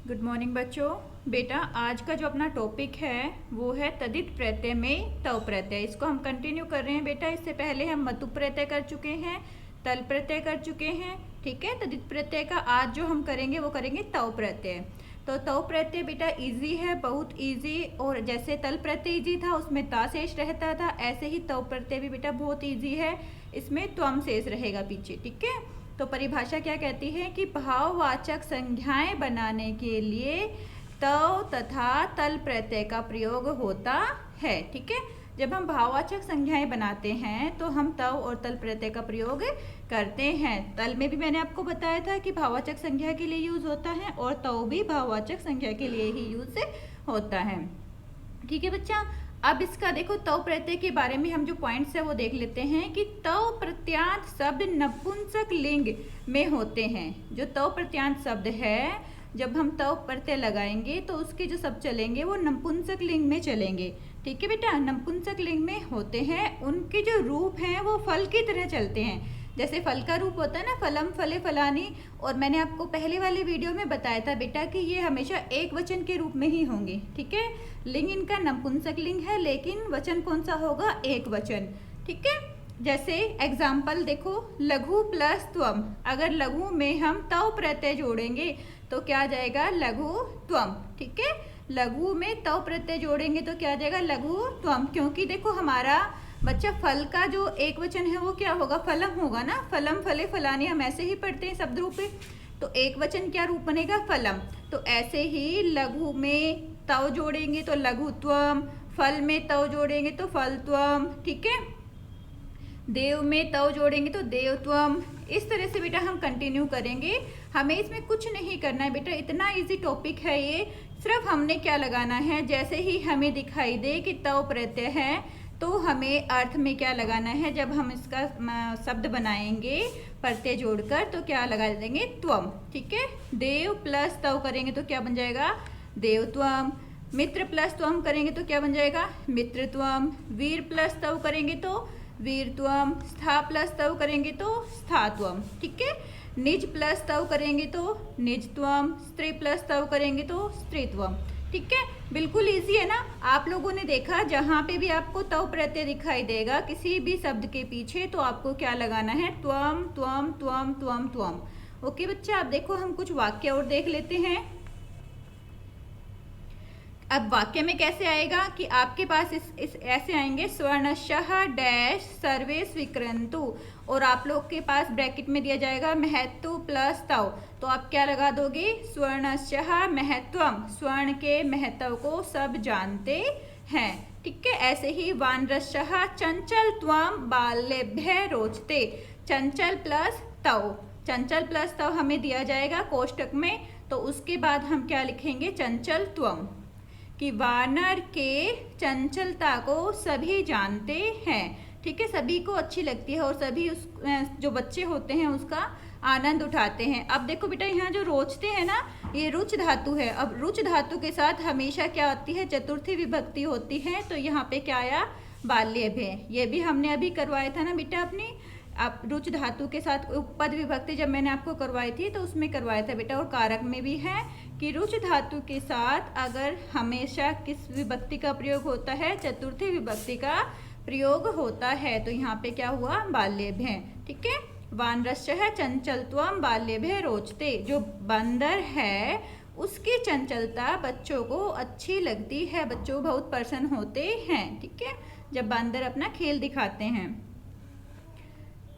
Good morning बच्चों। बेटा आज का जो अपना टॉपिक है वो है तदित प्रत्यय में तव प्रत्यय। इसको हम कंटिन्यू कर रहे हैं बेटा। इससे पहले हम मतु प्रत्यय कर चुके हैं, तल प्रत्यय कर चुके हैं। ठीक है, तदित प्रत्यय का आज जो हम करेंगे वो करेंगे तव प्रत्यय। तो तव प्रत्यय बेटा इजी है, बहुत इजी। और जैसे तल प्रत्यय इजी था उसमें ता शेष रहता था, ऐसे ही तव प्रत्यय भी बेटा बहुत इजी है, इसमें त्वम शेष रहेगा पीछे। ठीक है, तो परिभाषा क्या कहती है कि भाववाचक संज्ञाएं बनाने के लिए तव तथा तल प्रत्यय का प्रयोग होता है। ठीक है, जब हम भाववाचक संज्ञाएं बनाते हैं तो हम तव और तल प्रत्यय का प्रयोग करते हैं। तल में भी मैंने आपको बताया था कि भाववाचक संज्ञा के लिए यूज होता है और तव भी भाववाचक संज्ञा के लिए ही यूज होता है। ठीक है बच्चा, अब इसका देखो तव प्रत्यय के बारे में हम जो पॉइंट्स है वो देख लेते हैं कि तव प्रत्यांत शब्द नपुंसक लिंग में होते हैं। जो तव प्रत्यांत शब्द है, जब हम तव प्रत्यय लगाएंगे तो उसके जो शब्द चलेंगे वो नपुंसक लिंग में चलेंगे। ठीक है बेटा, नपुंसक लिंग में होते हैं। उनके जो रूप हैं वो फल की तरह चलते हैं। जैसे फल का रूप होता है ना, फलम फले फलानी। और मैंने आपको पहले वाले वीडियो में बताया था बेटा कि ये हमेशा एक वचन के रूप में ही होंगे। ठीक है, लिंग इनका नपुंसक लिंग है लेकिन वचन कौन सा होगा, एक वचन। ठीक है, जैसे एग्जाम्पल देखो, लघु प्लस त्वम। अगर लघु में हम तव प्रत्यय जोड़ेंगे तो क्या आ जाएगा, लघु त्वम। ठीक है, लघु में तव प्रत्यय जोड़ेंगे तो क्या आ जाएगा, लघु त्वम। क्योंकि देखो हमारा बच्चा फल का जो एक वचन है वो क्या होगा, फलम होगा ना। फलम फले फलानी हम ऐसे ही पढ़ते हैं शब्द रूप में, तो एक वचन क्या रूप बनेगा, फलम। तो ऐसे ही लघु में तव जोड़ेंगे तो लघुत्वम, फल में तव जोड़ेंगे तो फलत्वम। ठीक है, देव में तव जोड़ेंगे तो देवत्वम। इस तरह से बेटा हम कंटिन्यू करेंगे। हमें इसमें कुछ नहीं करना है बेटा, इतना इजी टॉपिक है ये। सिर्फ हमने क्या लगाना है, जैसे ही हमें दिखाई दे कि तव प्रत्यय है तो हमें अर्थ में क्या लगाना है। जब हम इसका शब्द बनाएंगे प्रत्यय जोड़कर तो क्या लगा देंगे, त्वम। ठीक है, देव प्लस तव करेंगे तो क्या बन जाएगा, देवत्वम। मित्र प्लस त्वम करेंगे तो क्या बन जाएगा, मित्रत्वम। वीर प्लस तव करेंगे तो वीरत्वम। स्था प्लस तव करेंगे तो स्थात्वम। ठीक है, निज प्लस तव करेंगे तो निजत्वम। स्त्री प्लस तव करेंगे तो स्त्रीत्वम। ठीक है, बिल्कुल इजी है ना। आप लोगों ने देखा जहां पे भी आपको तव प्रत्यय दिखाई देगा किसी भी शब्द के पीछे तो आपको क्या लगाना है, त्वम त्वम त्वम त्वम त्वम। ओके बच्चा, अब देखो हम कुछ वाक्य और देख लेते हैं। अब वाक्य में कैसे आएगा कि आपके पास इस ऐसे आएंगे, स्वर्णशः डैश सर्वे स्वीकृन्तु। और आप लोग के पास ब्रैकेट में दिया जाएगा महत्व प्लस तव। तो आप क्या लगा दोगे, स्वर्णशः महत्वम। स्वर्ण के महत्व को सब जानते हैं। ठीक है, ऐसे ही वानरशः चंचल त्वम बाल्यभ्य रोचते। चंचल प्लस तव, चंचल प्लस तव हमें दिया जाएगा कोष्टक में, तो उसके बाद हम क्या लिखेंगे, चंचल त्वम। कि वानर के चंचलता को सभी जानते हैं। ठीक है, सभी को अच्छी लगती है और सभी उस जो बच्चे होते हैं उसका आनंद उठाते हैं। अब देखो बेटा, यहाँ जो रोचते हैं ना, ये रुच धातु है। अब रुच धातु के साथ हमेशा क्या होती है, चतुर्थी विभक्ति होती है। तो यहाँ पे क्या आया, बाल्यभ्य। ये भी हमने अभी करवाया था ना बेटा अपनी। आप रुच धातु के साथ उपपद विभक्ति जब मैंने आपको करवाई थी तो उसमें करवाया था बेटा। और कारक में भी है कि रुच धातु के साथ अगर हमेशा किस विभक्ति का प्रयोग होता है, चतुर्थी विभक्ति का प्रयोग होता है। तो यहाँ पे क्या हुआ, बाल्यभ्य। ठीक है, वानरश्य चंचलत्वम बाल्यभ्य रोचते। जो बंदर है उसकी चंचलता बच्चों को अच्छी लगती है, बच्चों बहुत प्रसन्न होते हैं। ठीक है, जब बंदर अपना खेल दिखाते हैं।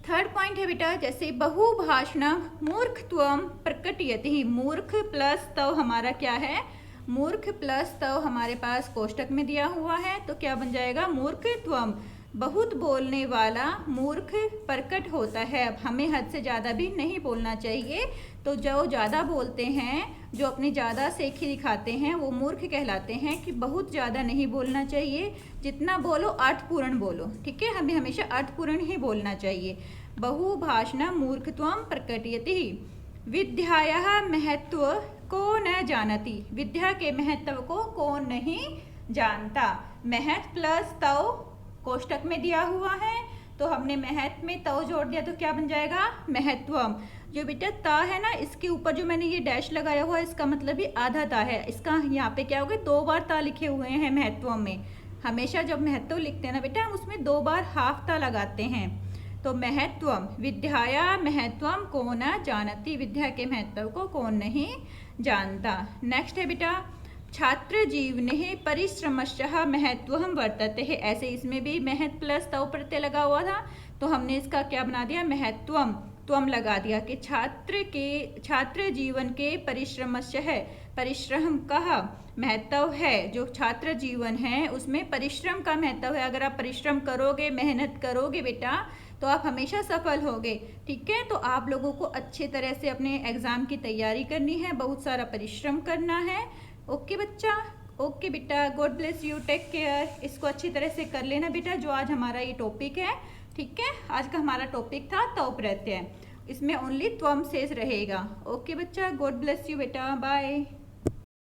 थर्ड पॉइंट है बेटा, जैसे बहुभाषणम मूर्खत्वम प्रकटयति। मूर्ख प्लस तव हमारा क्या है, मूर्ख प्लस तव हमारे पास कोष्टक में दिया हुआ है तो क्या बन जाएगा, मूर्खत्वम। बहुत बोलने वाला मूर्ख प्रकट होता है। अब हमें हद से ज़्यादा भी नहीं बोलना चाहिए। तो जो ज़्यादा बोलते हैं, जो अपनी ज़्यादा सेखी दिखाते हैं, वो मूर्ख कहलाते हैं। कि बहुत ज़्यादा नहीं बोलना चाहिए, जितना बोलो अर्थपूर्ण बोलो। ठीक है, हमें हमेशा अर्थपूर्ण ही बोलना चाहिए। बहुभाषणम मूर्खत्वम प्रकटयति। विद्यायाः महत्व को न जानति। विद्या के महत्व को कौन नहीं जानता। महत् प्लस तव कोष्टक में दिया हुआ है तो हमने महत् में तव जोड़ दिया तो क्या बन जाएगा, महत्वम। जो बेटा ता है ना, इसके ऊपर जो मैंने ये डैश लगाया हुआ है, इसका मतलब भी आधा ता है। इसका यहाँ पे क्या हो गया, 2 बार ता लिखे हुए हैं महत्व में। हमेशा जब महत्व लिखते हैं ना बेटा, हम उसमें 2 बार हाफ ता लगाते हैं। तो महत्वम, विद्याया महत्वम को न जानती, विद्या के महत्व को कौन नहीं जानता। नेक्स्ट है बेटा, छात्र जीवने परिश्रमशः महत्वम वर्तते है। ऐसे इसमें भी महत् प्लस तव प्रत्यय लगा हुआ था, तो हमने इसका क्या बना दिया, महत्वम त्वम लगा दिया कि छात्र जीवन के परिश्रमशः, परिश्रम का महत्व है। जो छात्र जीवन है उसमें परिश्रम का महत्व है। अगर आप परिश्रम करोगे, मेहनत करोगे बेटा, तो आप हमेशा सफल होगे। ठीक है, तो आप लोगों को अच्छे तरह से अपने एग्जाम की तैयारी करनी है, बहुत सारा परिश्रम करना है। ओके बच्चा, ओके बेटा, God bless you, take care. इसको अच्छी तरह से कर लेना बेटा, जो आज हमारा ये टॉपिक है। ठीक है, आज का हमारा टॉपिक था तव प्रत्यय, इसमें ओनली त्वम शेष रहेगा। ओके बच्चा, गॉड ब्लेस यू बेटा, बाय।